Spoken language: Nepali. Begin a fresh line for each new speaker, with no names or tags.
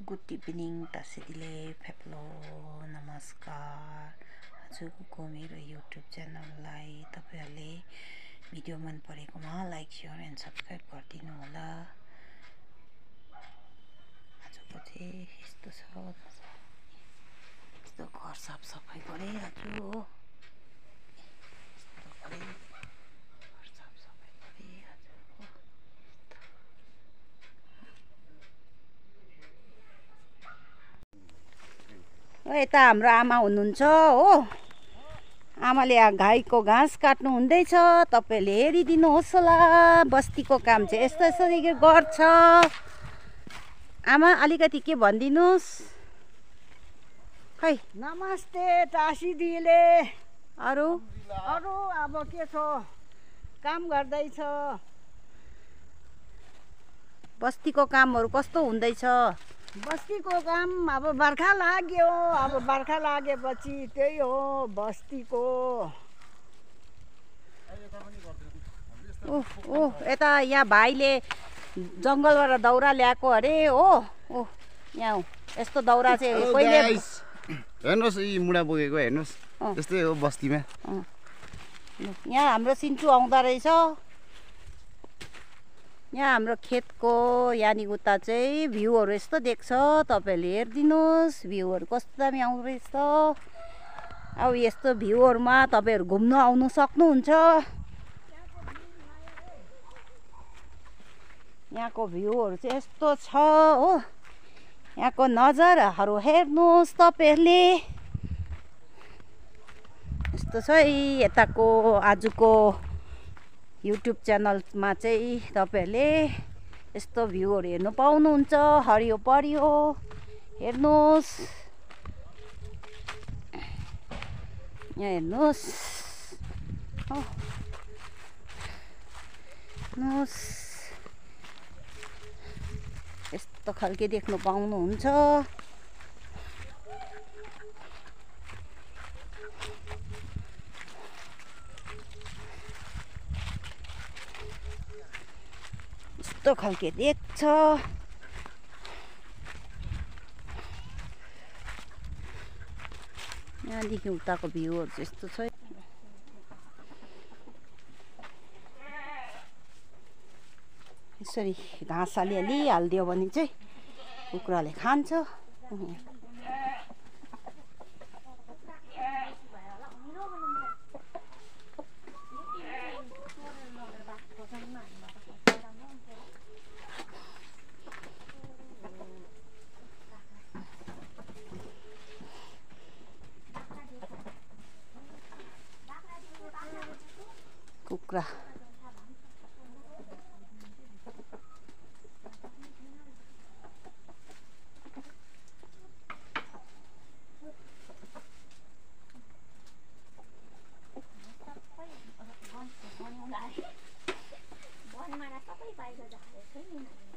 गुड इभिनिङ तसेरीले फेप्लो नमस्कार। आजको मेरो युट्युब च्यानललाई तपाईहरुले भिडियो मन परेकोमा लाइक शेयर एन्ड सब्स्क्राइब गरिदिनु होला। आजको चाहिँ यस्तो छ, यस्तो घर साफ सफाई गरे आज हो। यता हाम्रो आमा हुनुहुन्छ हो। आमाले गाईको घाँस काट्नु हुँदैछ, तपाईले हेरिदिनुहोस् होला। बस्तीको काम चाहिँ यस्तो यसरी गर्छ। आमा अलिकति के भनिदिनुस्। खै
नमस्ते टासी दिदीले।
अरु
अब के छ, काम गर्दैछ।
बस्तीको कामहरु कस्तो हुँदैछ?
बस्तीको काम अब बर्खा लाग्यो। अब बर्खा लागेपछि त्यही हो बस्तीको।
यता यहाँ भाइले जङ्गलबाट दाउरा ल्याएको अरे हो। यहाँ यस्तो दाउरा चाहिँ कहिले
हेर्नुहोस्, यी मुढा बोकेको हेर्नुहोस्, यस्तै हो बस्तीमा।
यहाँ हाम्रो सिन्चु आउँदा रहेछ। यहाँ हाम्रो खेतको यानि उता चाहिँ भ्यूहरू यस्तो देख्छ, तपाईले हेरिदिनुहोस्। भ्यूहरू कस्तो दामी आउँदो रहेछ। अब यस्तो भ्यूहरूमा तपाईहरु घुम्न आउनु सक्नुहुन्छ। यहाँको भ्यूहरू चाहिँ यस्तो छ हो। यहाँको नजाराहरू हेर्नुहोस् तपाईहरुले। यस्तो छ यताको आजको युट्युब च्यानलमा चाहिँ तपाईहरुले यस्तो भ्यूहरू हेर्नु पाउनुहुन्छ। हरियो परियो हेर्नुहोस्। यहाँ हेर्नुहोस्, यस्तो खालके देख्नु पाउनुहुन्छ। यस्तो खालके देख्छ। यहाँदेखि उताको भ्यूहरू चाहिँ यस्तो छ। यसरी घाँस अलिअलि हालिदियो भने चाहिँ कुखुराले खान्छ। कुखुरा
वनमा सबै बाहिर जाँदैछ नि।